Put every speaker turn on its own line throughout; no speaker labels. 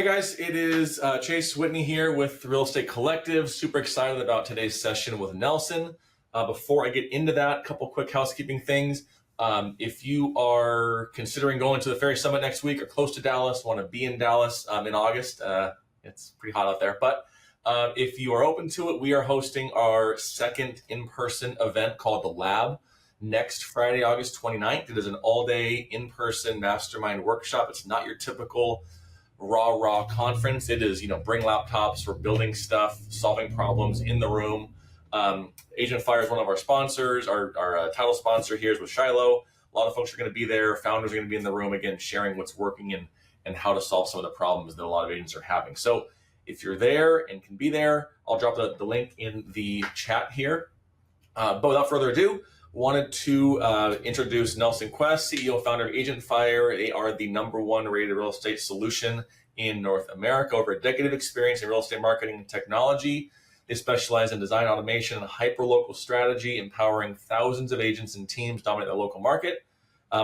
Hey guys, it is Chase Whitney here with the Real Estate Collective. Super excited about today's session with Nelson. Before I get into that, a couple quick housekeeping things. If you are considering going to the Ferry Summit next week or close to Dallas, want to be in Dallas in August, it's pretty hot out there. But if you are open to it, we are hosting our second in-person event called The Lab next Friday, August 29th. It is an all-day in-person mastermind workshop. It's not your typical raw conference. It is, bring laptops, we're building stuff, solving problems in the room. Agent Fire is one of our sponsors. Our title sponsor here is with Shiloh. A lot of folks are going to be there. Founders are going to be in the room, again, sharing what's working and how to solve some of the problems that a lot of agents are having. So if you're there and can be there, I'll drop the link in the chat here. But without further ado, wanted to introduce Nelson Quest, CEO, founder of Agent Fire. They are the #1 rated real estate solution in North America. Over a decade of experience in real estate marketing and technology. They specialize in design automation and hyper-local strategy, empowering thousands of agents and teams dominate the local market.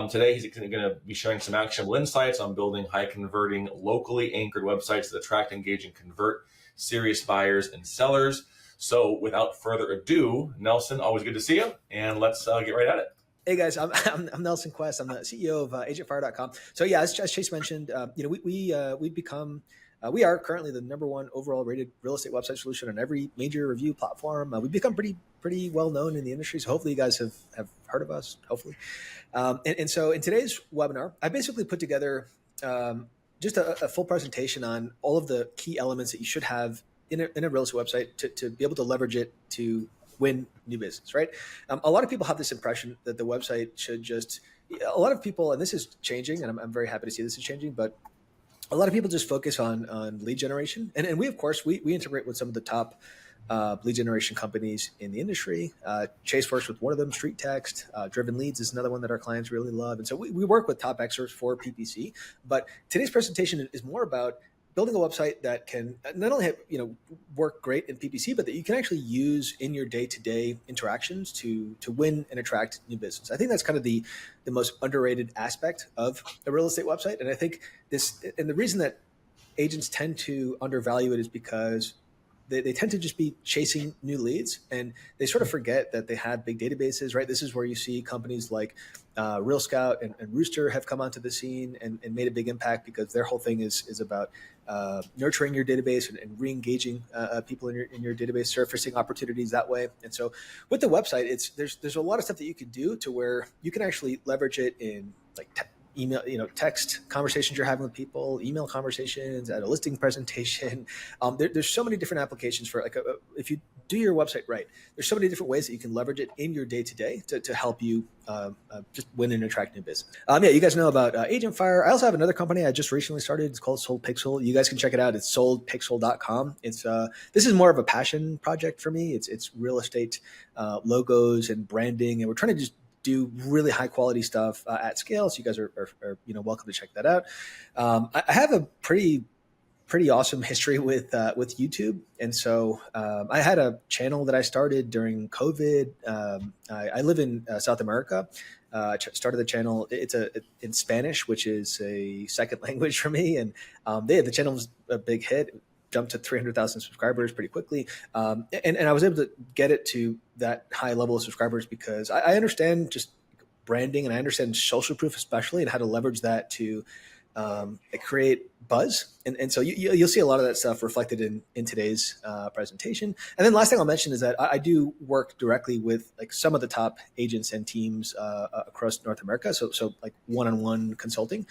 Today, he's going to be sharing some actionable insights on building high-converting, locally anchored websites that attract, engage, and convert serious buyers and sellers. So without further ado, Nelson, always good to see you, and let's get right at it.
Hey guys, I'm Nelson Quest. I'm the CEO of agentfire.com. So yeah, as Chase mentioned, we are currently the #1 overall rated real estate website solution on every major review platform. We've become pretty well known in the industry. So hopefully you guys have heard of us, hopefully. And so in today's webinar, I basically put together just a full presentation on all of the key elements that you should have in a real estate website to be able to leverage it to win new business, right? A lot of people have this impression that the website should a lot of people, and this is changing, and I'm very happy to see this is changing, but a lot of people just focus on lead generation. And we, of course, we integrate with some of the top lead generation companies in the industry. Chase works with one of them, Street Text. Driven Leads is another one that our clients really love. And so we work with top experts for PPC. But today's presentation is more about building a website that can not only work great in PPC, but that you can actually use in your day-to-day interactions to win and attract new business. I think that's kind of the most underrated aspect of a real estate website. And I think the reason that agents tend to undervalue it is because they tend to just be chasing new leads, and they sort of forget that they have big databases, right? This is where you see companies like Real Scout and Rooster have come onto the scene and made a big impact, because their whole thing is about nurturing your database and re-engaging people in your database, surfacing opportunities that way. And so with the website, there's a lot of stuff that you can do to where you can actually leverage it in like email, text conversations you're having with people, email conversations, at a listing presentation. There's so many different applications for if you do your website right, there's so many different ways that you can leverage it in your day-to-day to help you just win and attract new business. You guys know about Agent Fire. I also have another company I just recently started. It's called Sold Pixel. You guys can check it out. It's soldpixel.com. This is more of a passion project for me. It's real estate logos and branding, and we're trying to just do really high quality stuff at scale. So you guys are welcome to check that out. I have a pretty awesome history with YouTube. And so I had a channel that I started during COVID. I live in South America. Started the channel. It's in Spanish, which is a second language for me. And the channel was a big hit. Jumped to 300,000 subscribers pretty quickly. And I was able to get it to that high level of subscribers because I understand just branding, and I understand social proof especially, and how to leverage that to create buzz. And so you'll see a lot of that stuff reflected in today's presentation. And then last thing I'll mention is that I do work directly with like some of the top agents and teams across North America. So like one-on-one consulting.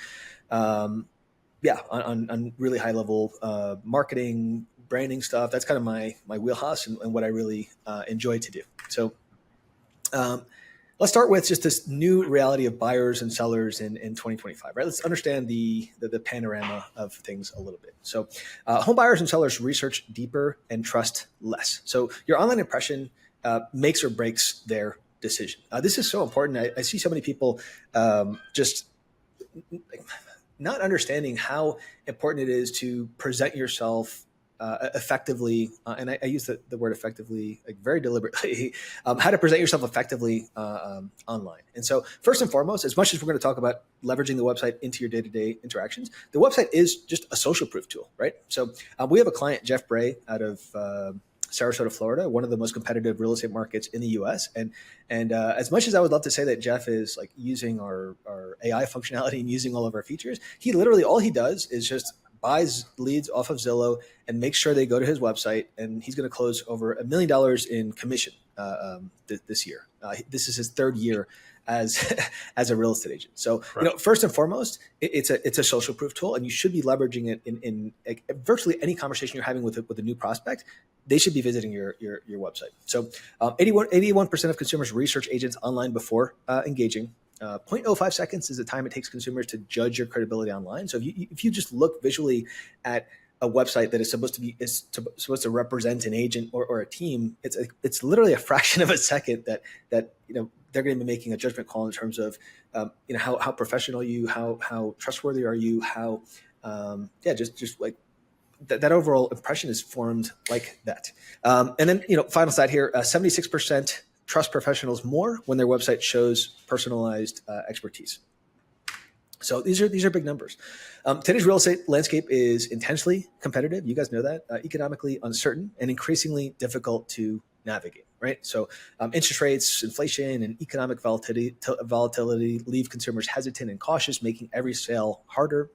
On really high level marketing, branding stuff. That's kind of my wheelhouse and what I really enjoy to do. So let's start with just this new reality of buyers and sellers in 2025, right? Let's understand the panorama of things a little bit. So home buyers and sellers research deeper and trust less. So your online impression makes or breaks their decision. This is so important. I see so many people just not understanding how important it is to present yourself effectively, and I use the word effectively like very deliberately, how to present yourself effectively online. And so first and foremost, as much as we're going to talk about leveraging the website into your day-to-day interactions, the website is just a social proof tool, right? So we have a client, Jeff Bray, out of Sarasota, Florida, one of the most competitive real estate markets in the U.S. And as much as I would love to say that Jeff is like using our AI functionality and using all of our features, he literally, all he does is just buys leads off of Zillow and makes sure they go to his website, and he's going to close over $1 million in commission this year. This is his third year as as a real estate agent. So,
Right.
first and foremost, it's a social proof tool, and you should be leveraging it in like, virtually any conversation you're having with a new prospect. They should be visiting your website. So, 81% of consumers research agents online before engaging. 0.05 seconds is the time it takes consumers to judge your credibility online. So if you just look visually at a website that is supposed to represent an agent or a team, it's literally a fraction of a second that they're going to be making a judgment call in terms of how professional you, how trustworthy are you, how just like that overall impression is formed like that. And then final stat here: 76% trust professionals more when their website shows personalized expertise. So these are big numbers. Today's real estate landscape is intensely competitive. You guys know that. Economically uncertain and increasingly difficult to navigate, right? So interest rates, inflation, and economic volatility leave consumers hesitant and cautious, making every sale harder.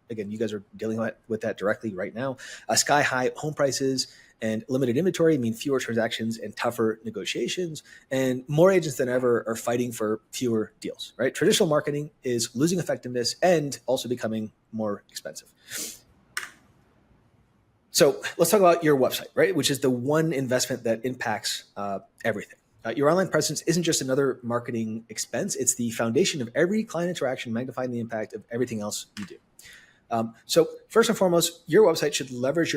Again, you guys are dealing with that directly right now. Sky high home prices and limited inventory mean fewer transactions and tougher negotiations. And more agents than ever are fighting for fewer deals, right? Traditional marketing is losing effectiveness and also becoming more expensive. So let's talk about your website, right? Which is the one investment that impacts everything. Your online presence isn't just another marketing expense. It's the foundation of every client interaction, magnifying the impact of everything else you do. So first and foremost, your website should leverage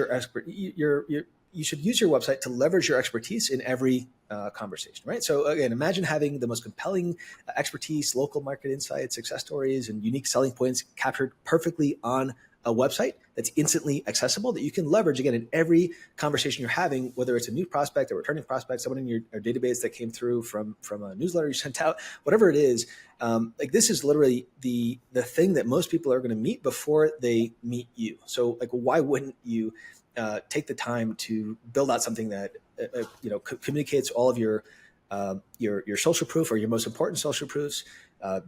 you should use your website to leverage your expertise in every conversation, right? So again, imagine having the most compelling expertise, local market insights, success stories, and unique selling points captured perfectly on a website that's instantly accessible that you can leverage again in every conversation you're having, whether it's a new prospect, a returning prospect, someone in your database that came through from a newsletter you sent out, whatever it is. Like this is literally the thing that most people are going to meet before they meet you. So like, why wouldn't you take the time to build out something that communicates all of your social proof or your most important social proofs,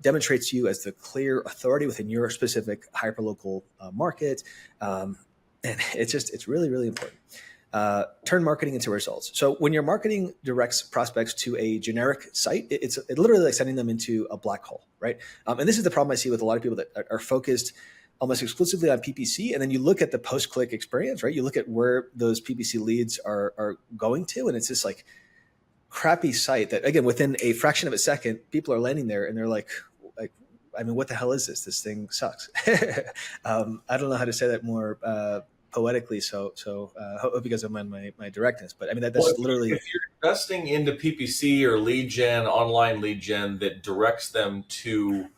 demonstrates you as the clear authority within your specific hyperlocal market, and it's really, really important. Turn marketing into results. So when your marketing directs prospects to a generic site, it's literally like sending them into a black hole, right? And this is the problem I see with a lot of people that are focused almost exclusively on PPC. And then you look at the post-click experience, right? You look at where those PPC leads are going to, and it's this like crappy site that, again, within a fraction of a second, people are landing there and they're like, I mean, what the hell is this? This thing sucks. I don't know how to say that more poetically. So hope you guys don't mind my directness, but I mean, that's literally.
If you're investing into PPC or lead gen, online lead gen that directs them to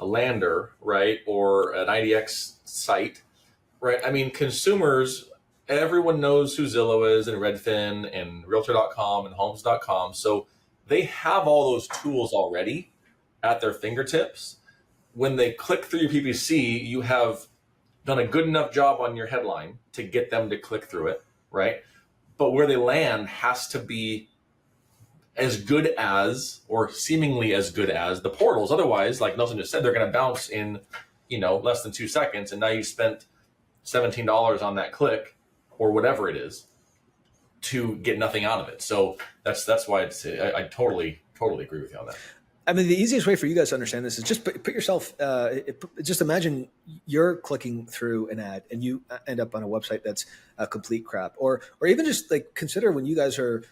a lander, right, or an IDX site, right? I mean, consumers, everyone knows who Zillow is and Redfin and Realtor.com and Homes.com. So they have all those tools already at their fingertips. When they click through your PPC, you have done a good enough job on your headline to get them to click through it, right? But where they land has to be as good as, or seemingly as good as, the portals. Otherwise, like Nelson just said, they're going to bounce in, less than 2 seconds, and now you spent $17 on that click or whatever it is to get nothing out of it. So that's why I totally agree with you on that.
I mean, the easiest way for you guys to understand this is just put yourself, just imagine you're clicking through an ad and you end up on a website that's a complete crap, or even just like consider when you guys are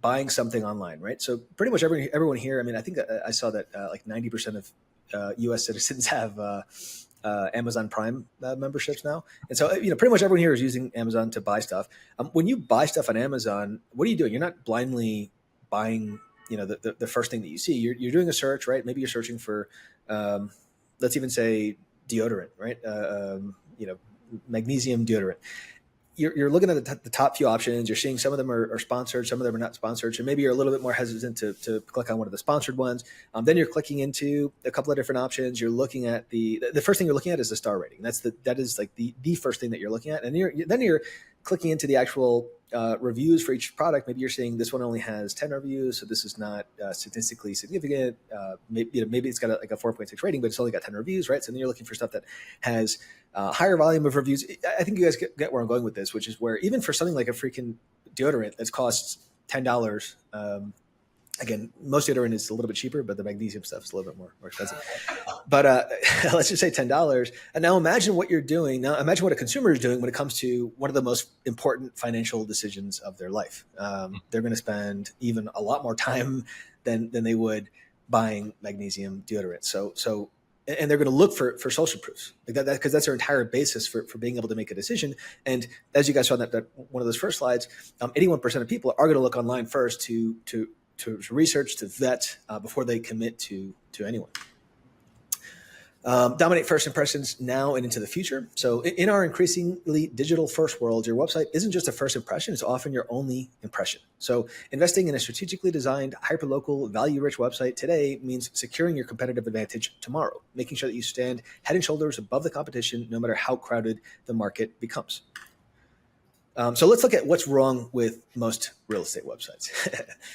buying something online, right? So pretty much everyone here, I mean, I think I saw that like 90% of US citizens have Amazon Prime memberships now. And so, pretty much everyone here is using Amazon to buy stuff. When you buy stuff on Amazon, what are you doing? You're not blindly buying the first thing that you see. You're doing a search, right? Maybe you're searching for, let's even say deodorant, right? Magnesium deodorant. you're looking at the top few options. You're seeing some of them are sponsored, some of them are not sponsored. So maybe you're a little bit more hesitant to click on one of the sponsored ones. Then you're clicking into a couple of different options. You're looking at the first thing you're looking at is the star rating. That is like the first thing that you're looking at, and then you're clicking into the actual reviews for each product. Maybe you're saying this one only has 10 reviews, so this is not statistically significant. Maybe it's got a 4.6 rating, but it's only got 10 reviews, right? So then you're looking for stuff that has higher volume of reviews. I think you guys get where I'm going with this, which is where even for something like a freaking deodorant that costs $10, again, most deodorant is a little bit cheaper, but the magnesium stuff is a little bit more expensive. But let's just say $10. And now imagine what you're doing. Now imagine what a consumer is doing when it comes to one of the most important financial decisions of their life. They're going to spend even a lot more time than they would buying magnesium deodorant. So and they're going to look for social proofs like that because that's their entire basis for being able to make a decision. And as you guys saw in that one of those first slides, 81% of people are going to look online first to research, to vet before they commit to anyone. Dominate first impressions now and into the future. So in our increasingly digital first world, your website isn't just a first impression, it's often your only impression. So investing in a strategically designed, hyperlocal, value-rich website today means securing your competitive advantage tomorrow, making sure that you stand head and shoulders above the competition, no matter how crowded the market becomes. So let's look at what's wrong with most real estate websites.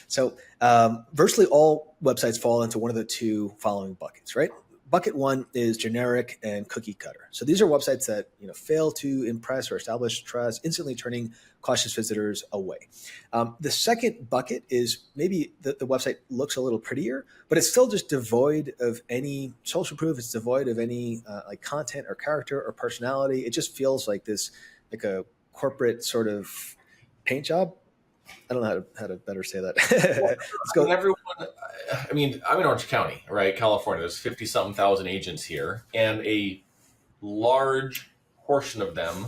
So virtually all websites fall into one of the two following buckets, right? Bucket one is generic and cookie cutter. So these are websites that fail to impress or establish trust, instantly turning cautious visitors away. The second bucket is maybe the website looks a little prettier, but it's still just devoid of any social proof. It's devoid of any like content or character or personality. It just feels like this, like a corporate sort of paint job. I don't know how to better say that. Let's go.
I'm in Orange County, right? California. There's 50-something thousand agents here, and a large portion of them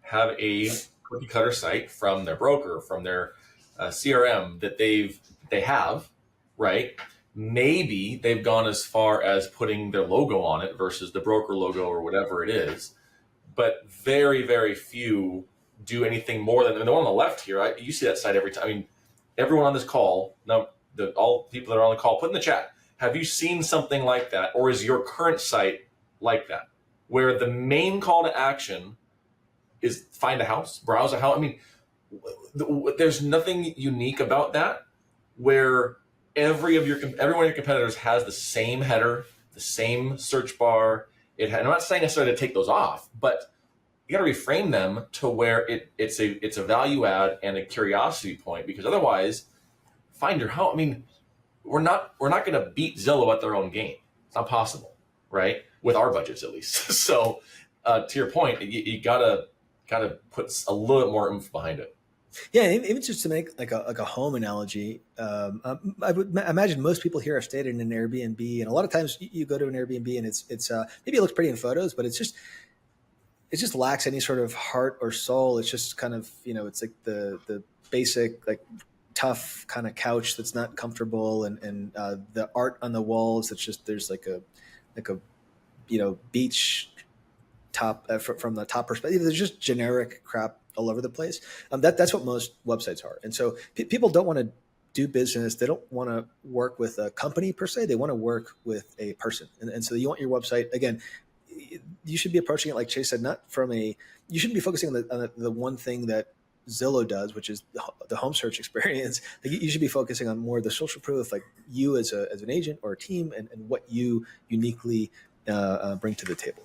have a cookie cutter site from their broker, from their CRM that they have, right? Maybe they've gone as far as putting their logo on it versus the broker logo or whatever it is, but very, very few do anything more than the one on the left here. You see that site every time. I mean, everyone on this call, all people that are on the call, put in the chat, have you seen something like that? Or is your current site like that? Where the main call to action is find a house, browse a house. I mean, there's nothing unique about that where every one of your competitors has the same header, the same search bar. I'm not saying necessarily to take those off, but you got to reframe them to where it's a value add and a curiosity point, because otherwise, find your house. I mean, we're not going to beat Zillow at their own game. It's not possible, right? With our budgets, at least. So, to your point, you gotta put a little bit more oomph behind it.
Yeah, even just to make like a home analogy, I would imagine most people here have stayed in an Airbnb, and a lot of times you go to an Airbnb and it's maybe it looks pretty in photos, but it just lacks any sort of heart or soul. It's just kind of, it's like the basic, like tough kind of couch that's not comfortable, and the art on the walls. It's just, there's like a beach top from the top perspective. There's just generic crap all over the place. That's what most websites are. And so people don't want to do business. They don't want to work with a company per se. They want to work with a person. And so you want your website, again, you should be approaching it like Chase said, you shouldn't be focusing on the one thing that Zillow does, which is the home search experience. Like you should be focusing on more of the social proof, like you as an agent or a team, and what you uniquely bring to the table.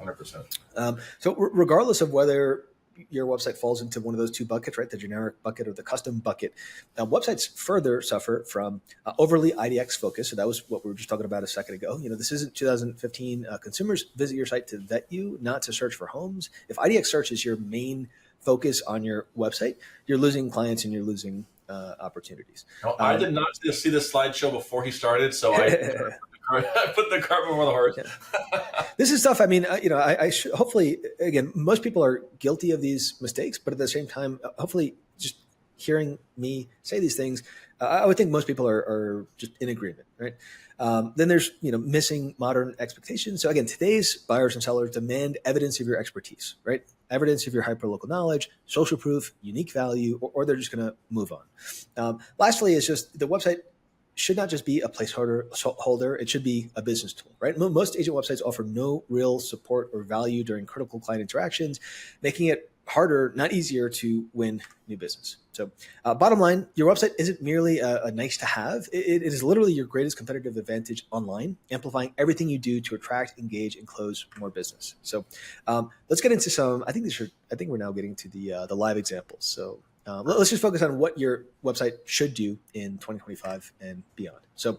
100%.
So regardless of whether your website falls into one of those two buckets, right, the generic bucket or the custom bucket, websites further suffer from overly IDX focus. So that was what we were just talking about a second ago. This isn't 2015. Consumers visit your site to vet you, not to search for homes. If IDX search is your main focus on your website, you're losing clients and you're losing opportures.
No, I did not see the slideshow before he started, so I put the cart before the horse.
This is stuff. I mean, I should, hopefully, again, most people are guilty of these mistakes, but at the same time, hopefully, just hearing me say these things I would think most people are just in agreement, right? Then there's missing modern expectations. So again, today's buyers and sellers demand evidence of your expertise, right? Evidence of your hyperlocal knowledge, social proof, unique value, or they're just going to move on. Lastly, is just the website should not just be a placeholder. It should be a business tool, right? Most agent websites offer no real support or value during critical client interactions, making it harder, not easier, to win new business. So bottom line, your website isn't merely a nice to have. It is literally your greatest competitive advantage online, amplifying everything you do to attract, engage, and close more business. So let's get into some, I think we're now getting to the live examples. So let's just focus on what your website should do in 2025 and beyond. So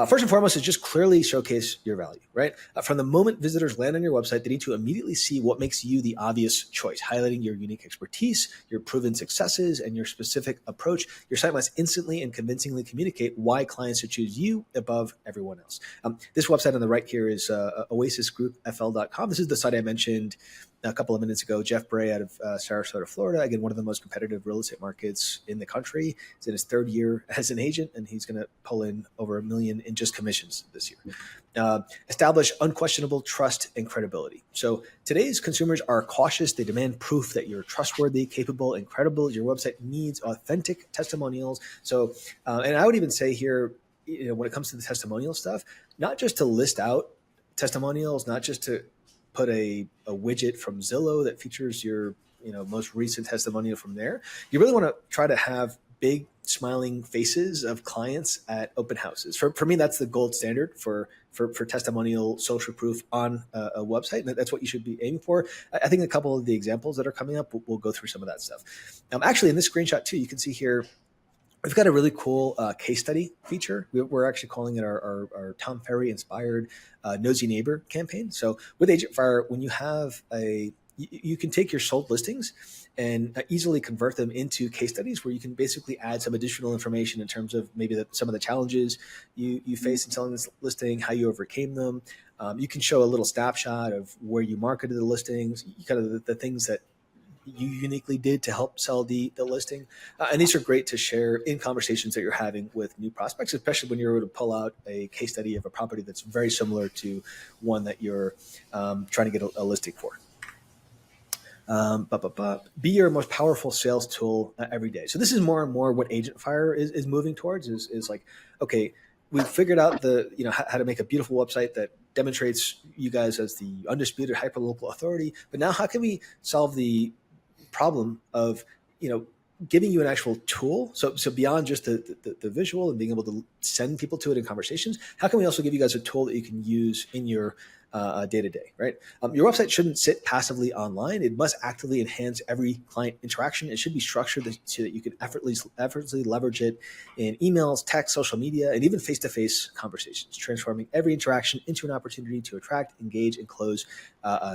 first and foremost is just clearly showcase your value, right? From the moment visitors land on your website, they need to immediately see what makes you the obvious choice, highlighting your unique expertise, your proven successes, and your specific approach. Your site must instantly and convincingly communicate why clients should choose you above everyone else. This website on the right here is oasisgroupfl.com. This is the site I mentioned a couple of minutes ago. Jeff Bray out of Sarasota, Florida, again, one of the most competitive real estate markets in the country. He's in his third year as an agent, and he's going to pull in over $1 million in just commissions this year. Establish unquestionable trust and credibility. So today's consumers are cautious. They demand proof that you're trustworthy, capable, and credible. Your website needs authentic testimonials. So, and I would even say here, when it comes to the testimonial stuff, not just to list out testimonials, not just to put a widget from Zillow that features your most recent testimonial from there. You really want to try to have big smiling faces of clients at open houses. For me, that's the gold standard for testimonial social proof on a website. And that's what you should be aiming for. I think a couple of the examples that are coming up, we'll go through some of that stuff. Actually, in this screenshot too, you can see here, we've got a really cool case study feature. We're actually calling it our Tom Ferry inspired Nosy Neighbor campaign. So with Agent Fire, when you have you can take your sold listings and easily convert them into case studies where you can basically add some additional information in terms of maybe some of the challenges you face in selling this listing, how you overcame them. You can show a little snapshot of where you marketed the listings, kind of the things that you uniquely did to help sell the listing. And these are great to share in conversations that you're having with new prospects, especially when you're able to pull out a case study of a property that's very similar to one that you're trying to get a listing for. Be your most powerful sales tool every day. So this is more and more what Agent Fire is moving towards is like, okay, we've figured out how to make a beautiful website that demonstrates you guys as the undisputed hyperlocal authority. But now how can we solve the problem of giving you an actual tool? So beyond just the visual and being able to send people to it in conversations, how can we also give you guys a tool that you can use in your day-to-day, right? Your website shouldn't sit passively online. It must actively enhance every client interaction. It should be structured so that you can effortlessly leverage it in emails, text, social media, and even face-to-face conversations, transforming every interaction into an opportunity to attract, engage, and close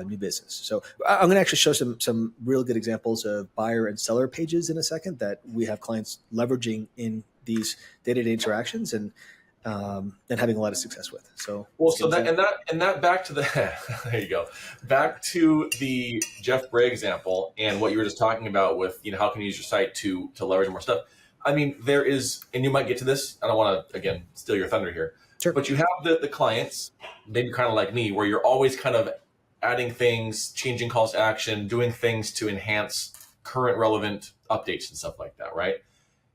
new business. So I'm going to actually show some real good examples of buyer and seller pages in a second that we have clients leveraging in these day-to-day interactions and having a lot of success with. So that back to the
there you go. Back to the Jeff Bray example and what you were just talking about with how can you use your site to leverage more stuff. I mean, there is, and you might get to this. I don't want to again steal your thunder here.
Sure.
But you have the clients, maybe kind of like me, where you're always kind of adding things, changing calls to action, doing things to enhance current relevant updates and stuff like that, right?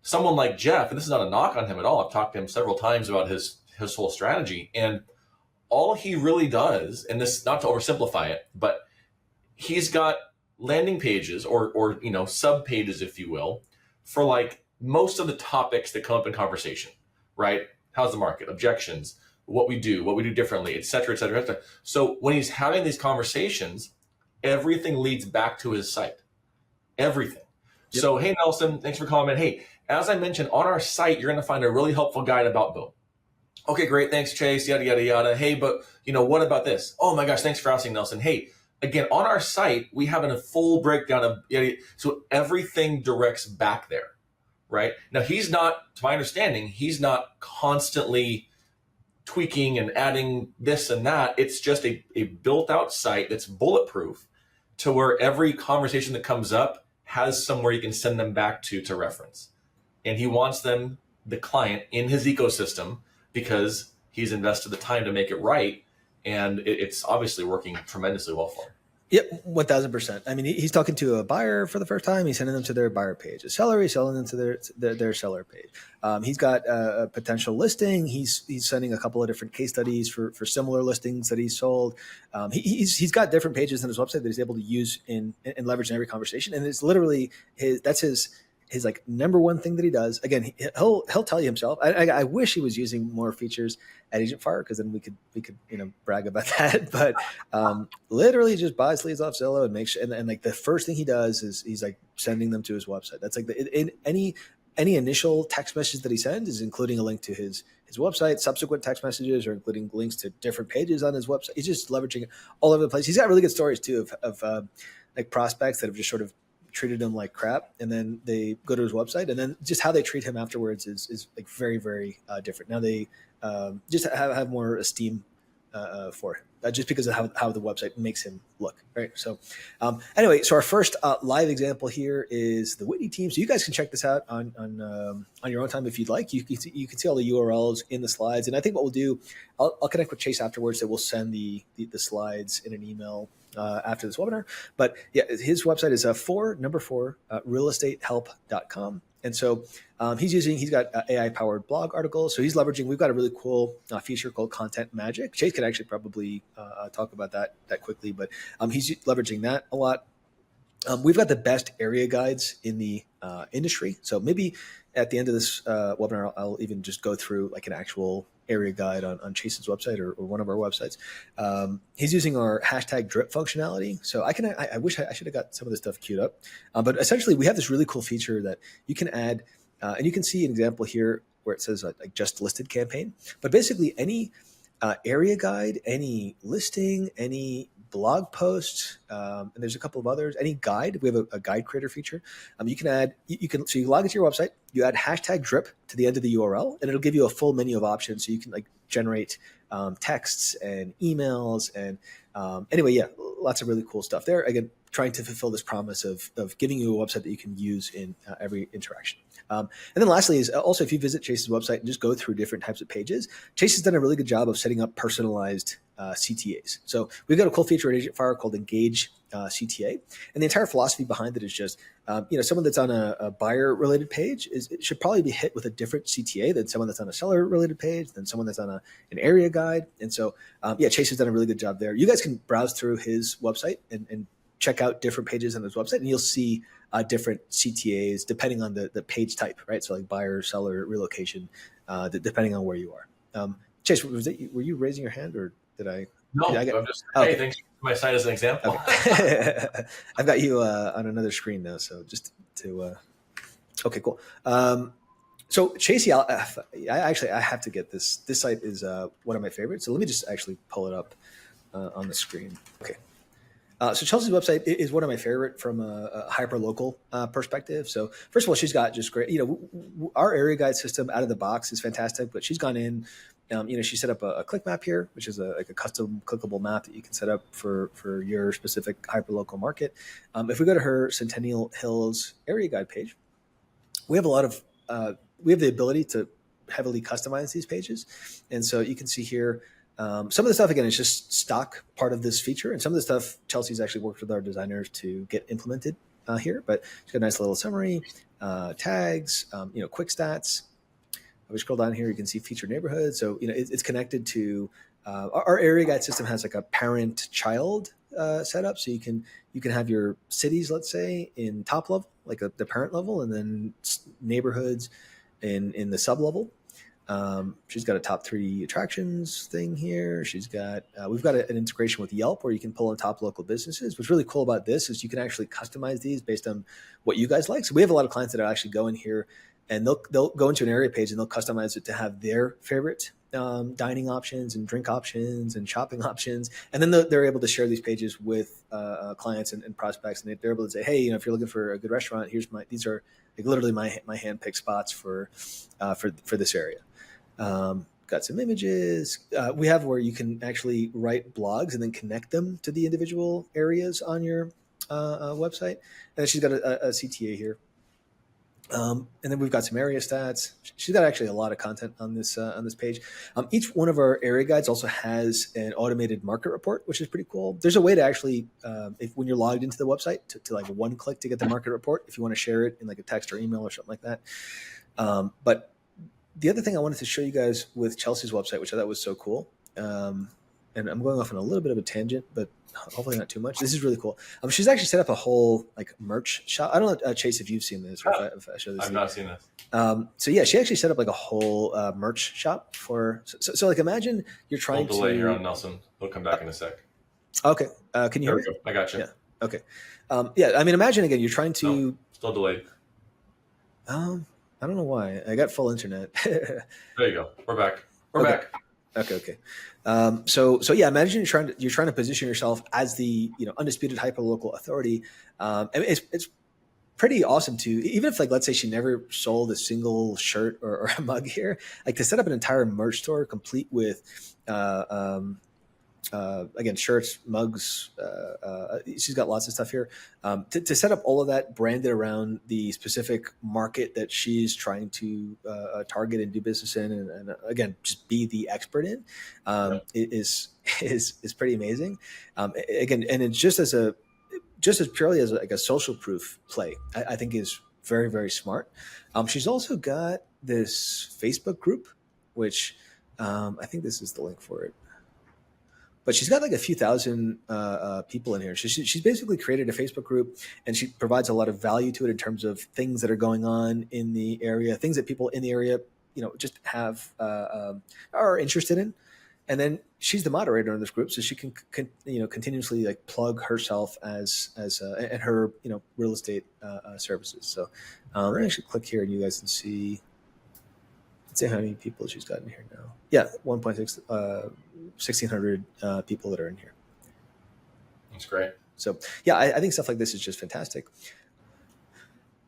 Someone like Jeff, and this is not a knock on him at all. I've talked to him several times about his whole strategy, and all he really does, and this not to oversimplify it, but he's got landing pages or sub pages, if you will, for like most of the topics that come up in conversation, right? How's the market, objections, what we do differently, et cetera, et cetera, et cetera. So when he's having these conversations, everything leads back to his site, everything. Yep. So, hey, Nelson, thanks for calling in. Hey, as I mentioned, on our site, you're going to find a really helpful guide about boom. Okay, great. Thanks, Chase. Yada, yada, yada. Hey, but what about this? Oh my gosh, thanks for asking, Nelson. Hey, again, on our site, we have a full breakdown of yada. So everything directs back there, right? Now, he's not, to my understanding, he's not constantly tweaking and adding this and that. It's just a built out site that's bulletproof to where every conversation that comes up has somewhere you can send them back to reference. And he wants them the client in his ecosystem because he's invested the time to make it right, and it's obviously working tremendously well for him.
Yep, 1000%. I mean, he's talking to a buyer for the first time. He's sending them to their buyer page. A seller, he's selling them to their seller page. He's got a potential listing. He's sending a couple of different case studies for similar listings that he's sold. He's got different pages on his website that he's able to use and leverage in every conversation. And it's literally his like number one thing that he does. Again, he'll tell you himself. I wish he was using more features at Agent Fire, because then we could brag about that. But literally just buys leads off Zillow and makes sure, and like the first thing he does is he's like sending them to his website. That's like any initial text message that he sends is including a link to his website. Subsequent text messages are including links to different pages on his website. He's just leveraging it all over the place. He's got really good stories too of like prospects that have just sort of treated him like crap, and then they go to his website, and then just how they treat him afterwards is like very, very different. Now they just have more esteem for him, just because of how the website makes him look, right? So anyway, so our first live example here is the Whitney team. So you guys can check this out on your own time if you'd like. You can see all the URLs in the slides, and I think what we'll do, I'll connect with Chase afterwards, that we'll send the slides in an email after this webinar. But yeah, his website is 4 realestatehelp.com. And so he's got AI powered blog articles. So he's leveraging, we've got a really cool feature called Content Magic. Chase could actually probably talk about that quickly, but he's leveraging that a lot. We've got the best area guides in the industry. So maybe at the end of this webinar, I'll even just go through like an actual area guide on Chase's website or one of our websites. He's using our hashtag drip functionality. So I wish I should have got some of this stuff queued up. But essentially, we have this really cool feature that you can add, and you can see an example here where it says like just listed campaign. But basically, any area guide, any listing, any blog post, and there's a couple of others, any guide. We have a guide creator feature. You can add, so you log into your website, you add hashtag drip to the end of the URL, and it'll give you a full menu of options. So you can like generate texts and emails, and anyway, yeah, lots of really cool stuff there. Again, trying to fulfill this promise of giving you a website that you can use in every interaction. And then lastly is also, if you visit Chase's website and just go through different types of pages, Chase has done a really good job of setting up personalized CTAs. So we've got a cool feature at Agent Fire called Engage CTA. And the entire philosophy behind it is just, someone that's on a buyer related page it should probably be hit with a different CTA than someone that's on a seller related page, than someone that's on an area guide. And so, Chase has done a really good job there. You guys can browse through his website and check out different pages on his website, and you'll see different CTAs depending on the page type, right? So like buyer, seller, relocation, depending on where you are. Chase, were you raising your hand, or did I?
No,
I'm
just, hey, thanks for my site as an example.
Okay. I've got you on another screen now, so just to okay, cool. So Chasey, I have to get this. This site is one of my favorites. So let me just actually pull it up on the screen. Okay. So Chelsea's website is one of my favorite from a hyper-local perspective. So first of all, she's got just great, our area guide system out of the box is fantastic, but she's gone in, she set up a click map here, which is a custom clickable map that you can set up for your specific hyper-local market. If we go to her Centennial Hills area guide page, we have we have the ability to heavily customize these pages. And so you can see here, some of the stuff, again, is just stock part of this feature. And some of the stuff Chelsea's actually worked with our designers to get implemented here. But she's got a nice little summary, tags, quick stats. If we scroll down here, you can see featured neighborhoods. So, it's connected to our area guide system has like a parent-child setup. So you can have your cities, let's say, in top level, like the parent level, and then neighborhoods in the sub level. She's got a top 3 attractions thing here. She's got, we've got an integration with Yelp where you can pull in top local businesses. What's really cool about this is you can actually customize these based on what you guys like. So we have a lot of clients that actually go in here and they'll go into an area page and they'll customize it to have their favorite dining options and drink options and shopping options. And then they're able to share these pages with clients and prospects. And they're able to say, hey, if you're looking for a good restaurant, these are like literally my hand-picked spots for this area. Got some images. We have where you can actually write blogs and then connect them to the individual areas on your website. And then she's got a CTA here. And then we've got some area stats. She's got actually a lot of content on this page. Each one of our area guides also has an automated market report, which is pretty cool. There's a way to actually, if when you're logged into the website, to like one click to get the market report, if you want to share it in like a text or email or something like that. But the other thing I wanted to show you guys with Chelsea's website, which I thought was so cool, and I'm going off on a little bit of a tangent, but hopefully not too much. This is really cool. She's actually set up a whole like merch shop. I don't know, Chase, if you've seen this or if I show this.
I've not seen this.
So yeah, she actually set up like a whole merch shop for. So like imagine you're trying
We'll delay here on Nelson. He'll come back in a sec.
Okay, can you hear me?
There we go. I got you.
Yeah. Okay. Yeah, I mean, imagine again, you're trying to.
No, still delayed.
I don't know why. I got full internet.
There you go. We're back. We're
Okay.
back.
Okay. So yeah, imagine you're trying to position yourself as the undisputed hyperlocal authority. I mean, it's pretty awesome to, even if like let's say she never sold a single shirt or a mug here, like to set up an entire merch store complete with again, shirts, mugs. She's got lots of stuff here. To set up all of that branded around the specific market that she's trying to target and do business in, and again, just be the expert in, is pretty amazing. Again, and it's just as purely as like a social proof play, I think is very, very smart. She's also got this Facebook group, which I think this is the link for it. But she's got like a few thousand people in here. She's basically created a Facebook group, and she provides a lot of value to it in terms of things that are going on in the area, things that people in the area, just have are interested in. And then she's the moderator in this group, so she can continuously like plug herself as and her real estate services. So let me actually click here, and you guys can see. Let's see how many people she's got in here now. Yeah, 1.6, 1,600 people that are in here.
That's great.
So yeah, I think stuff like this is just fantastic.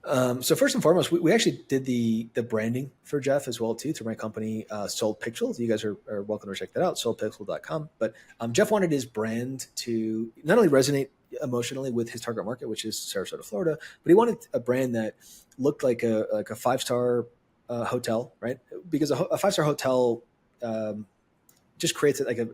So first and foremost, we actually did the branding for Jeff as well too, through my company, Sold Pixel. You guys are welcome to check that out, soldpixel.com. But Jeff wanted his brand to not only resonate emotionally with his target market, which is Sarasota, Florida, but he wanted a brand that looked like a 5-star hotel, right? Because a 5-star hotel just creates it like a.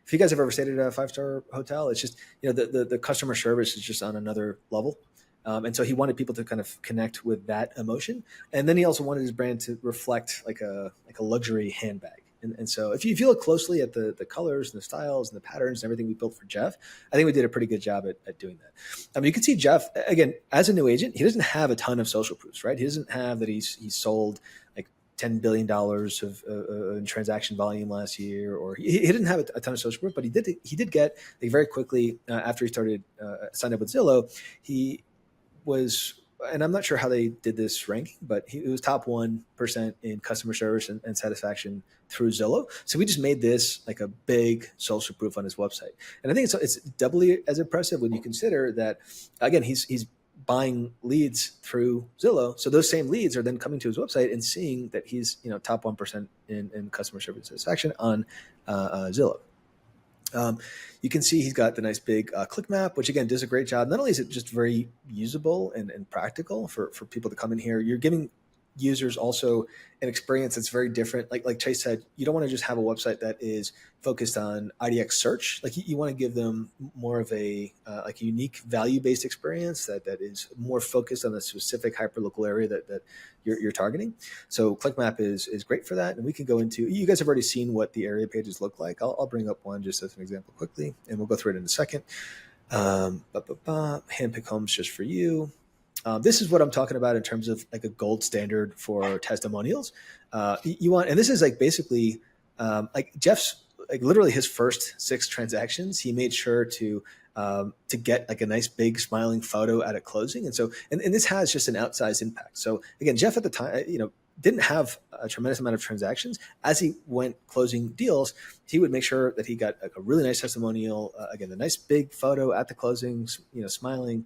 If you guys have ever stayed at a 5-star hotel, it's just the customer service is just on another level, and so he wanted people to kind of connect with that emotion, and then he also wanted his brand to reflect like a luxury handbag. And so if you look closely at the colors and the styles and the patterns and everything we built for Jeff, I think we did a pretty good job at doing that. I mean, you can see Jeff, again, as a new agent, he doesn't have a ton of social proofs, right? He doesn't have that he's sold like $10 billion of transaction volume last year, or he didn't have a ton of social proof, but he did get like very quickly after he started signed up with Zillow, he was, and I'm not sure how they did this ranking, but he was top 1% in customer service and satisfaction through Zillow. So we just made this like a big social proof on his website. And I think it's doubly as impressive when you consider that, again, he's buying leads through Zillow. So those same leads are then coming to his website and seeing that he's top 1% in customer service satisfaction on Zillow. You can see he's got the nice big click map, which again does a great job. Not only is it just very usable and practical for people to come in here, you're giving users also an experience that's very different. Like Chase said, you don't want to just have a website that is focused on IDX search. Like you want to give them more of a like a unique value-based experience that is more focused on the specific hyperlocal area that you're targeting. So ClickMap is great for that. And we can go into, you guys have already seen what the area pages look like. I'll bring up one just as an example quickly, and we'll go through it in a second. Handpick homes just for you. This is what I'm talking about in terms of like a gold standard for testimonials. You want, and this is like basically like Jeff's, like literally his first 6 transactions, he made sure to get like a nice big smiling photo at a closing. And so, and this has just an outsized impact. So again, Jeff at the time, didn't have a tremendous amount of transactions. As he went closing deals, he would make sure that he got a really nice testimonial. Again, a nice big photo at the closing, smiling.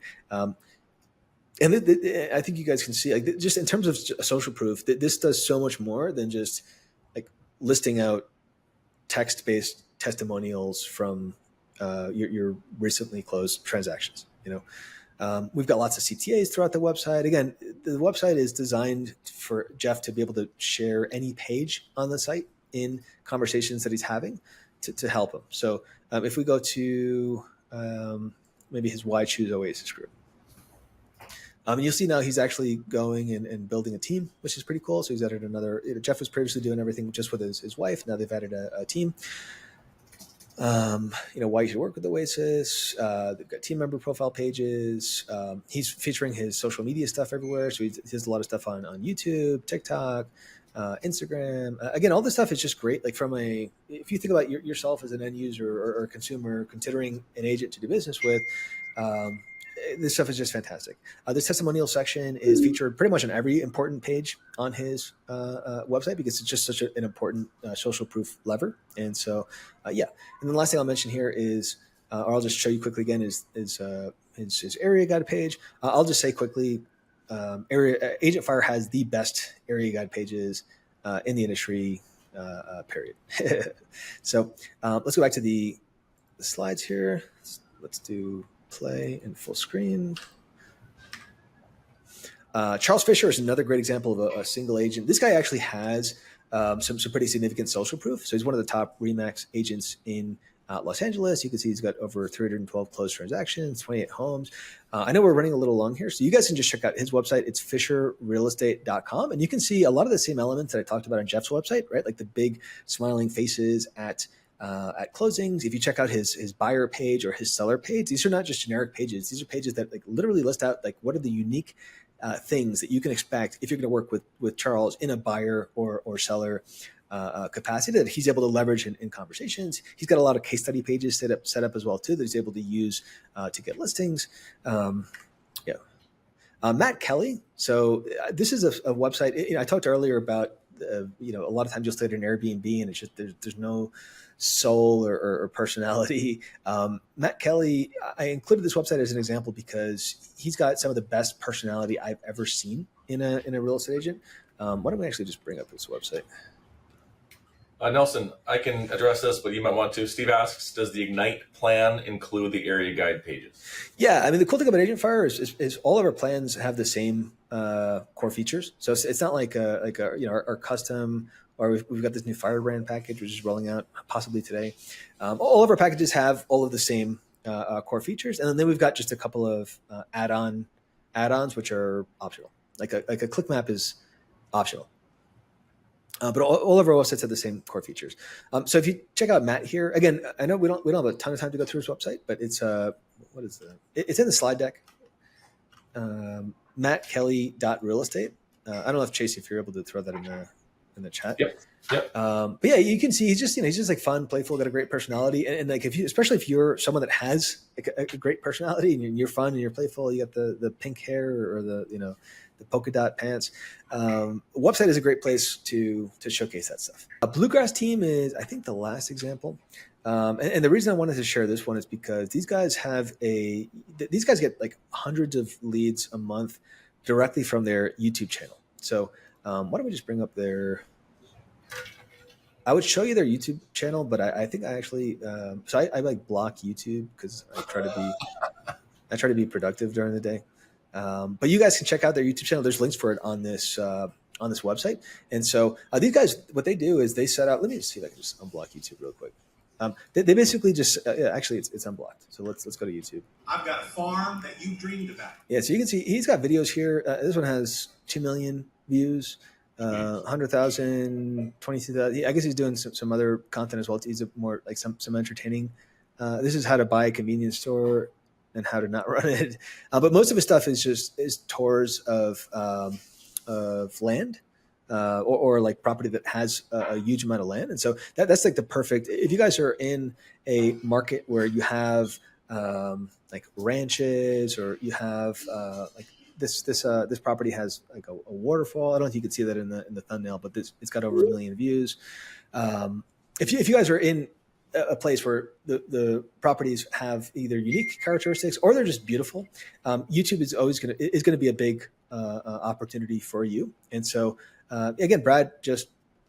And I think you guys can see, like, just in terms of social proof, that this does so much more than just like listing out text-based testimonials from your recently closed transactions. We've got lots of CTAs throughout the website. Again, the website is designed for Jeff to be able to share any page on the site in conversations that he's having to help him. So if we go to maybe his Why Choose Oasis group, you'll see now he's actually going and building a team, which is pretty cool. So he's added another. Jeff was previously doing everything just with his wife. Now they've added a team. Why you should work with Oasis. They've got team member profile pages. He's featuring his social media stuff everywhere. So he does a lot of stuff on YouTube, TikTok, Instagram. Again, all this stuff is just great. Like if you think about yourself as an end user or consumer considering an agent to do business with, this stuff is just fantastic. This testimonial section is featured pretty much on every important page on his website because it's just such an important social proof lever. And so, yeah. And then the last thing I'll mention here is, or I'll just show you quickly again, is his area guide page. I'll just say quickly, Agent Fire has the best area guide pages in the industry, period. So let's go back to the slides here. Let's do play in full screen. Charles Fisher is another great example of a single agent. This guy actually has some pretty significant social proof. So he's one of the top RE/MAX agents in Los Angeles. You can see he's got over 312 closed transactions, 28 homes. I know we're running a little long here, so you guys can just check out his website. It's fisherrealestate.com. And you can see a lot of the same elements that I talked about on Jeff's website, right? Like the big smiling faces at closings. If you check out his buyer page or his seller page, these are not just generic pages. These are pages that like literally list out like what are the unique things that you can expect if you're going to work with Charles in a buyer or seller capacity that he's able to leverage in conversations. He's got a lot of case study pages set up as well too that he's able to use to get listings. Matt Kelly. So this is a website. I talked earlier about a lot of times you'll stay at an Airbnb and it's just there's no soul or personality. Matt Kelly, I included this website as an example because he's got some of the best personality I've ever seen in a real estate agent. Why don't we actually just bring up his website?
Nelson, I can address this, but you might want to. Steve asks, does the Ignite plan include the area guide pages? Yeah, I mean, the cool thing about Agent Fire is all of our plans have the same core features. So it's not like our custom, or we've got this new Firebrand package, which is rolling out possibly today. All of our packages have all of the same core features. And then we've got just a couple of add-ons, which are optional. Like a click map is optional. But all of our websites have the same core features. So if you check out Matt here, again, I know we don't have a ton of time to go through his website, but it's what is that? It's in the slide deck. MattKelly.realestate. I don't know if Chase, if you're able to throw that in the chat. Yep. But yeah, you can see he's just like fun, playful, got a great personality, and like especially if you're someone that has a great personality and you're fun and you're playful, you got the pink hair or the polka dot pants. Website is a great place to showcase that stuff. A Bluegrass team is, I think, the last example. And the reason I wanted to share this one is because these guys get like hundreds of leads a month directly from their YouTube channel. So why don't we just bring up I would show you their YouTube channel, but I think I actually, I like block YouTube because I try to be productive during the day. But you guys can check out their YouTube channel. There's links for it on this website. And so these guys, what they do is they set out. Let me just see if I can just unblock YouTube real quick. They basically just actually it's unblocked. So let's go to YouTube.
I've got a farm that you dreamed about.
Yeah, so you can see he's got videos here. This one has 2 million views, 100,000, 22,000. I guess he's doing some other content as well. He's more like some entertaining. This is how to buy a convenience store and how to not run it. But most of his stuff is tours of land or like property that has a huge amount of land. And so that's like the perfect, if you guys are in a market where you have like ranches or you have like this property has like a waterfall. I don't know if you can see that in the thumbnail, but it's got over 1 million views. If you guys are in a place where the properties have either unique characteristics or they're just beautiful, YouTube is always going to be a big opportunity for you. And so again, Brad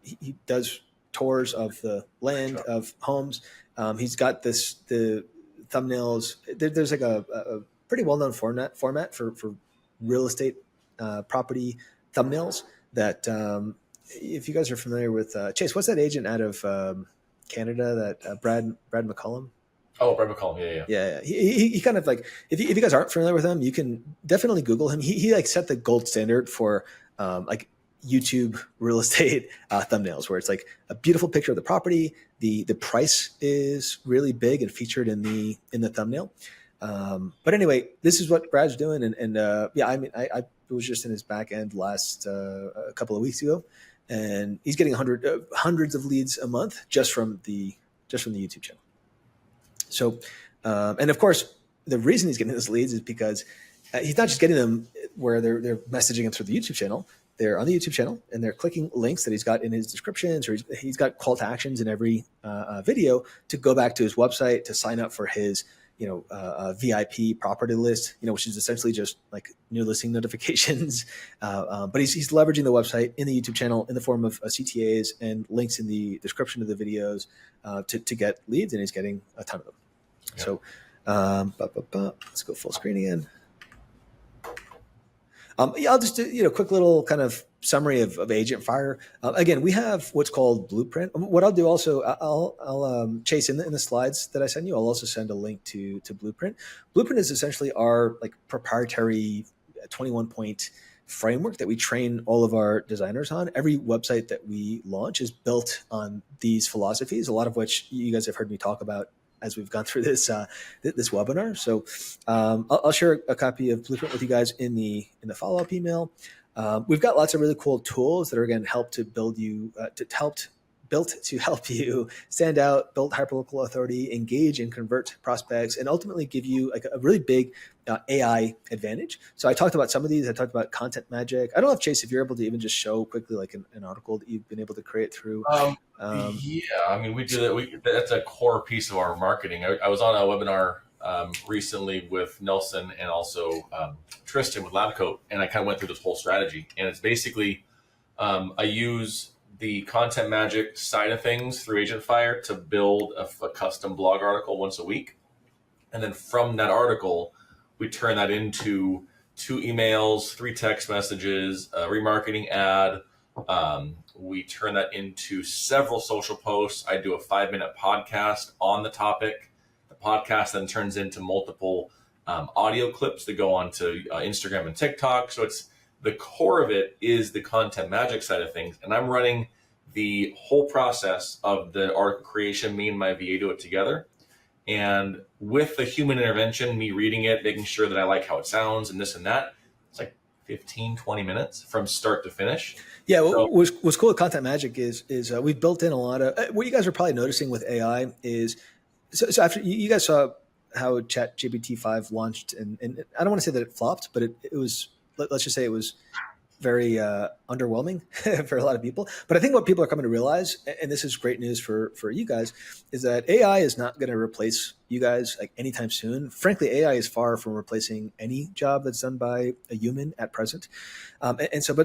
he does tours of the land of homes. He's got the thumbnails. There's like a pretty well-known format for real estate property thumbnails that if you guys are familiar with Chase, what's that agent out of Canada that Brad McCollum?
Oh, Brett McCollum. Yeah.
Yeah. He kind of like, if you guys aren't familiar with him, you can definitely Google him. He like set the gold standard for like YouTube real estate thumbnails, where it's like a beautiful picture of the property. The price is really big and featured in the thumbnail. But anyway, this is what Brad's doing, and yeah, I mean, I was just in his back end last a couple of weeks ago, and he's getting hundreds of leads a month just from the YouTube channel. So, and of course, the reason he's getting those leads is because he's not just getting them where they're messaging him through the YouTube channel. They're on the YouTube channel and they're clicking links that he's got in his descriptions, or he's got call to actions in every video to go back to his website to sign up for his VIP property list, which is essentially just like new listing notifications. But he's leveraging the website in the YouTube channel in the form of CTAs and links in the description of the videos to get leads, and he's getting a ton of them. Yeah. So let's go full screen again. Yeah, I'll just do quick little kind of summary of Agent Fire. Again, we have what's called Blueprint. What I'll do also, I'll Chase in the slides that I send you. I'll also send a link to Blueprint. Blueprint is essentially our like proprietary 21-point framework that we train all of our designers on. Every website that we launch is built on these philosophies, a lot of which you guys have heard me talk about as we've gone through this webinar. So I'll share a copy of Blueprint with you guys in the follow-up email. We've got lots of really cool tools that are going to help to built to help you stand out, build hyperlocal authority, engage and convert prospects, and ultimately give you like a really big AI advantage. So I talked about some of these. I talked about content magic. I don't know if Chase, if you're able to even just show quickly like an article that you've been able to create through.
Yeah, I mean, we do that. That's a core piece of our marketing. I was on a webinar recently with Nelson and also Tristan with LabCoat, and I kind of went through this whole strategy. And it's basically I use the content magic side of things through Agent Fire to build a custom blog article once a week. And then from that article, we turn that into 2 emails, 3 text messages, a remarketing ad. We turn that into several social posts. I do a 5-minute podcast on the topic. The podcast then turns into multiple audio clips that go onto Instagram and TikTok. So it's the core of it is the content magic side of things. And I'm running the whole process of the article creation. Me and my VA do it together. And with the human intervention, me reading it, making sure that I like how it sounds and this and that, it's like 15, 20 minutes from start to finish.
Yeah, so, what's cool with Content Magic is we've built in a lot of what you guys are probably noticing with AI is so after you guys saw how ChatGPT-5 launched, and I don't want to say that it flopped, but it was, let's just say it was very underwhelming for a lot of people. But I think what people are coming to realize, and this is great news for you guys, is that AI is not going to replace you guys like anytime soon. Frankly, AI is far from replacing any job that's done by a human at present. But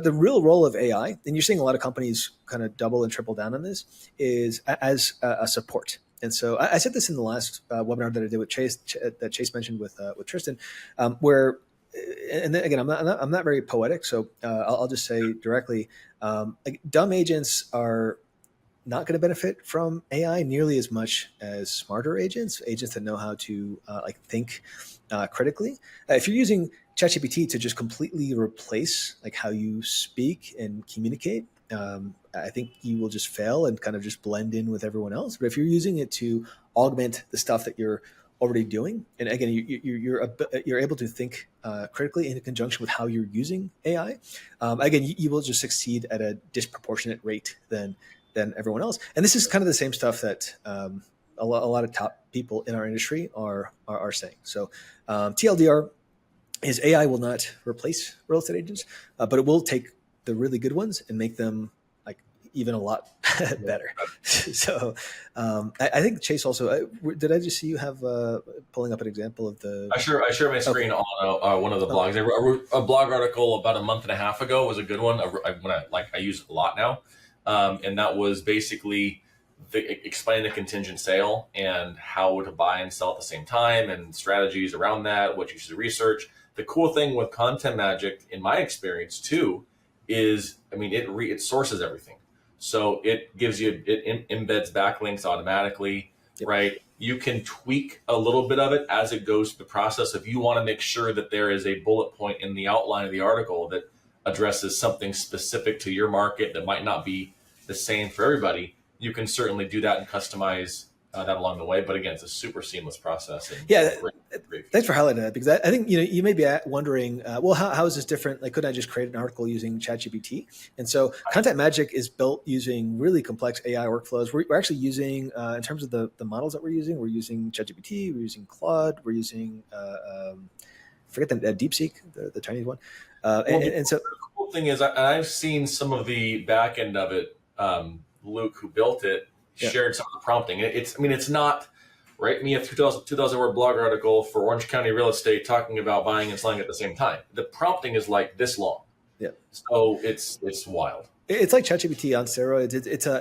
the real role of AI, and you're seeing a lot of companies kind of double and triple down on this, is as a support. And so I said this in the last webinar that I did with Chase, that Chase mentioned with Tristan, where. And then again, I'm not very poetic, so I'll just say directly, like, dumb agents are not going to benefit from AI nearly as much as smarter agents that know how to think critically. If you're using ChatGPT to just completely replace like how you speak and communicate, I think you will just fail and kind of just blend in with everyone else. But if you're using it to augment the stuff that you're already doing, and again, you're able to think critically in conjunction with how you're using AI. Again, you will just succeed at a disproportionate rate than everyone else. And this is kind of the same stuff that a lot of top people in our industry are saying. So TLDR is AI will not replace real estate agents, but it will take the really good ones and make them even a lot better. So I think Chase also, did I just see you have pulling up an example of the... I
share my screen on one of the blogs. I wrote a blog article about a month and a half ago. It was a good one. I use it a lot now. And that was basically explain the contingent sale and how to buy and sell at the same time and strategies around that, what you should research. The cool thing with Content Magic, in my experience too, is, I mean, it sources everything. So it gives you, it embeds backlinks automatically, right? You can tweak a little bit of it as it goes through the process. If you want to make sure that there is a bullet point in the outline of the article that addresses something specific to your market that might not be the same for everybody, you can certainly do that and customize that along the way. But again, it's a super seamless process. And
great. Thanks for highlighting that, because I think you may be wondering, well, how is this different? Like, couldn't I just create an article using ChatGPT? And so Content Magic is built using really complex AI workflows. We're actually using, in terms of the models that we're using ChatGPT, we're using Claude, we're using forget the DeepSeek, the Chinese one. And so
the cool thing is, I've seen some of the back end of it. Luke, who built it, shared some of the prompting. It's not write me a 2,000 word blog article for Orange County real estate talking about buying and selling at the same time. The prompting is like this long. Yeah. So it's wild.
It's like ChatGPT on steroids.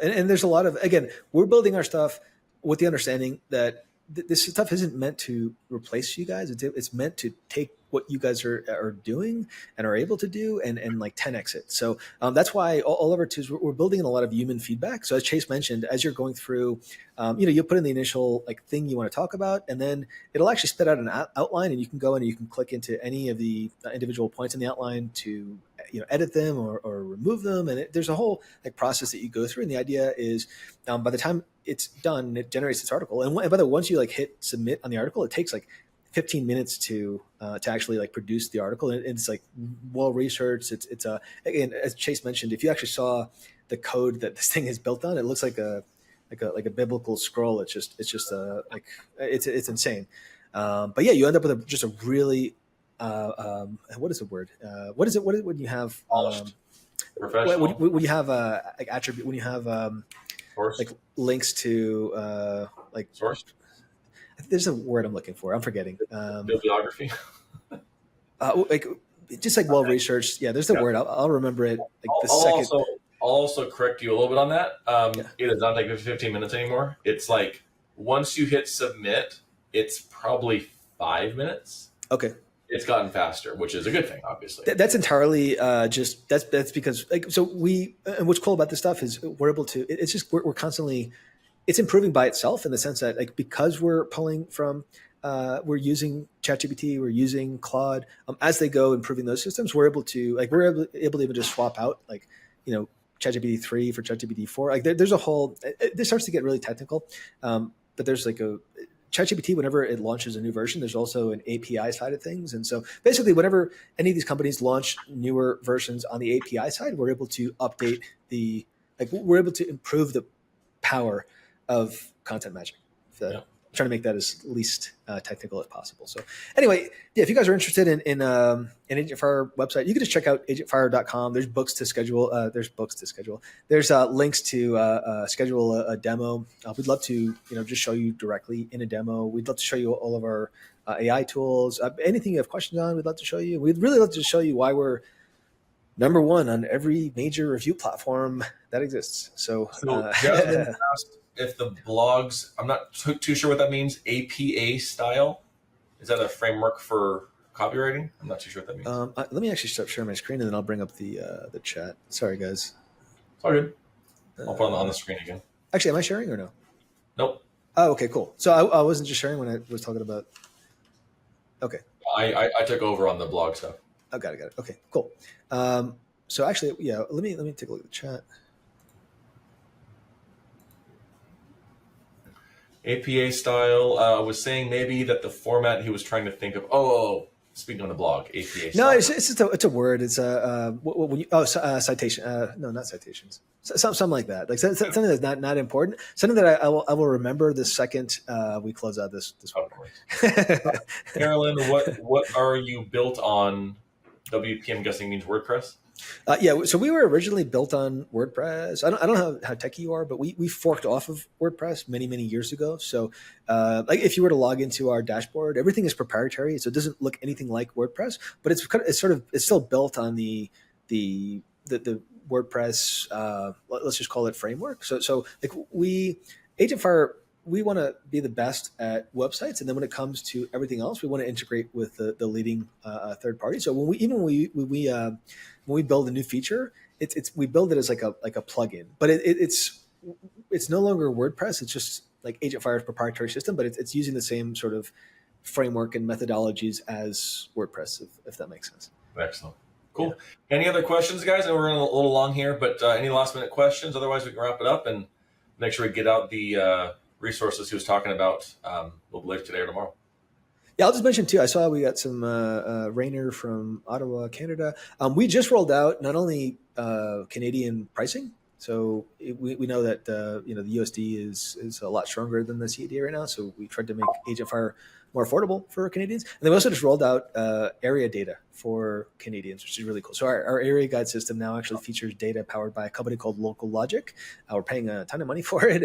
And there's a lot of, again, we're building our stuff with the understanding that this stuff isn't meant to replace you guys. It's meant to take what you guys are doing and are able to do and like 10x it. So that's why all of our tools, we're building in a lot of human feedback. So as Chase mentioned, as you're going through, you put in the initial like thing you want to talk about, and then it'll actually spit out an outline, and you can go in and you can click into any of the individual points in the outline to edit them or remove them. And there's a whole like process that you go through. And the idea is by the time it's done, it generates this article. And by the way, once you like hit submit on the article, it takes like 15 minutes to actually like produce the article, and it's like well researched. It's again, as Chase mentioned, if you actually saw the code that this thing is built on, it looks like a biblical scroll. It's insane. But yeah, you end up with just a really what is the word? What is it when you have
professional?
When you have like attribute, when you have like links to like
source.
There's a word I'm looking for. I'm forgetting.
Bibliography.
Like just like well researched. Yeah, there's the word. I'll remember it. Like
I'll also correct you a little bit on that. It does not take 15 minutes anymore. It's like once you hit submit, it's probably 5 minutes.
Okay.
It's gotten faster, which is a good thing, obviously.
That's entirely just that's because like so and what's cool about this stuff is we're able to. It's just we're constantly. It's improving by itself in the sense that like because we're pulling from we're using ChatGPT, we're using Claude as they go improving those systems. We're able to able to even just swap out like ChatGPT 3 for ChatGPT 4. Like there's a whole. This starts to get really technical, but there's like a ChatGPT. Whenever it launches a new version, there's also an API side of things, and so basically, whenever any of these companies launch newer versions on the API side, we're able to update we're able to improve the power of Content Magic. I'm trying to make that as least technical as possible. So anyway, yeah, if you guys are interested in Agent Fire website, you can just check out agentfire.com. There's books to schedule. There's links to schedule a demo. We'd love to just show you directly in a demo. We'd love to show you all of our AI tools. Anything you have questions on, we'd love to show you. We'd really love to show you why we're number one on every major review platform that exists. So
Jasmine asked if the blogs, I'm not too sure what that means, APA style. Is that a framework for copywriting? I'm not too sure what that means.
Let me actually start sharing my screen, and then I'll bring up the chat. Sorry, guys.
It's all good. I'll put it on the screen again.
Actually, am I sharing or no?
Nope.
Oh, okay, cool. So I wasn't just sharing when I was talking about. Okay.
I took over on the blog stuff.
Oh, got it. Okay, cool. So actually, yeah, let me take a look at the chat.
APA style. I was saying maybe that the format he was trying to think of. Speaking on the blog, APA style.
No, it's a word. It's citation. No, not citations. Something like that. Like something that's not important. Something that I will remember the second we close out this.
Of course. Carolyn, what are you built on? WP, I'm guessing, means WordPress.
Yeah, so we were originally built on WordPress. I don't know how techy you are, but we forked off of WordPress many years ago. So, like if you were to log into our dashboard, everything is proprietary, so it doesn't look anything like WordPress. But it's still built on the WordPress, let's just call it framework. So like Agent Fire, we want to be the best at websites, and then when it comes to everything else, we want to integrate with the leading third party. So when we build a new feature, we build it as like a plugin, but it's no longer WordPress. It's just like Agent Fire's proprietary system, but it's using the same sort of framework and methodologies as WordPress, if that makes sense.
Excellent. Cool. Yeah. Any other questions, guys? I know we're running a little long here, but any last minute questions? Otherwise, we can wrap it up and make sure we get out the resources he was talking about a little later today or tomorrow.
Yeah, I'll just mention too, I saw we got some Rainer from Ottawa, Canada. We just rolled out not only Canadian pricing. So we know that the USD is a lot stronger than the CAD right now. So we tried to make Agent Fire more affordable for Canadians. And then we also just rolled out area data for Canadians, which is really cool. So our area guide system now actually features data powered by a company called Local Logic. We're paying a ton of money for it,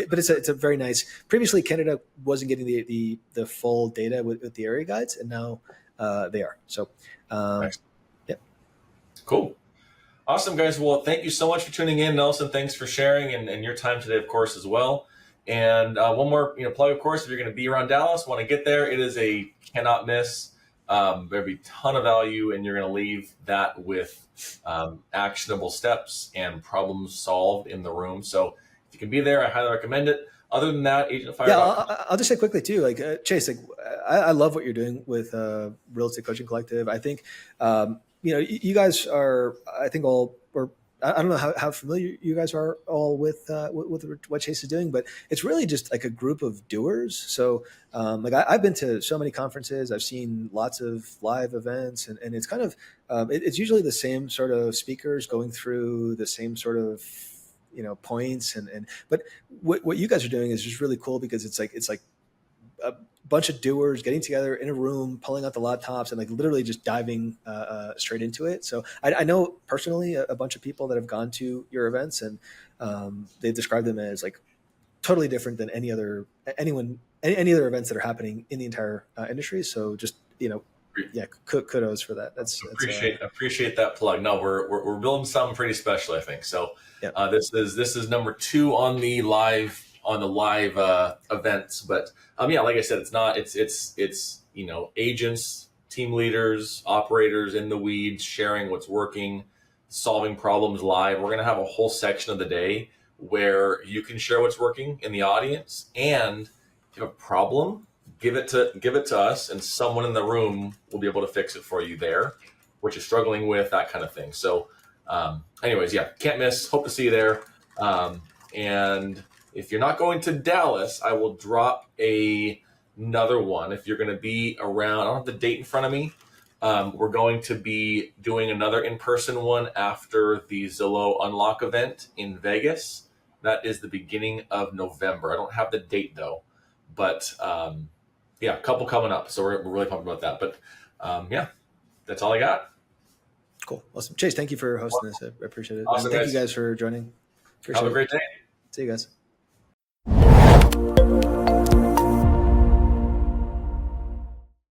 but it's a very nice. Previously, Canada wasn't getting the full data with the area guides, and now they are. So,
nice.
Yeah,
cool. Awesome, guys. Well, thank you so much for tuning in. Nelson, thanks for sharing and your time today, of course, as well. And one more plug, of course, if you're going to be around Dallas, want to get there, it is a cannot miss. There'll be a ton of value, and you're going to leave that with actionable steps and problems solved in the room. So if you can be there, I highly recommend it. Other than that, Agent Fire.
Yeah, I'll just say quickly too, like Chase, like I love what you're doing with Real Estate Coaching Collective. I think you guys are, I think all, or I don't know how familiar you guys are all with what Chase is doing, but it's really just like a group of doers. So like I've been to so many conferences, I've seen lots of live events, and it's kind of it's usually the same sort of speakers going through the same sort of points, but what you guys are doing is just really cool because it's like a bunch of doers getting together in a room, pulling out the laptops, and like literally just diving straight into it. So I know personally a bunch of people that have gone to your events, and they describe them as like totally different than any other events that are happening in the entire industry. So just kudos for that. That's
appreciate that plug. No, we're building something pretty special, I think. So
yeah.
This is number 2 on the live events, but like I said, it's agents, team leaders, operators in the weeds, sharing what's working, solving problems live. We're going to have a whole section of the day where you can share what's working in the audience, and if you have a problem, give it to us, and someone in the room will be able to fix it for you there, what you're struggling with, that kind of thing. So anyways, can't miss. Hope to see you there. And if you're not going to Dallas, I will drop another one. If you're going to be around, I don't have the date in front of me. We're going to be doing another in-person one after the Zillow Unlock event in Vegas. That is the beginning of November. I don't have the date though, but a couple coming up. So we're really pumped about that. But that's all I got.
Cool. Awesome. Chase, thank you for hosting this. I appreciate it.
Awesome,
thank you guys for joining.
Have a great day.
See you guys.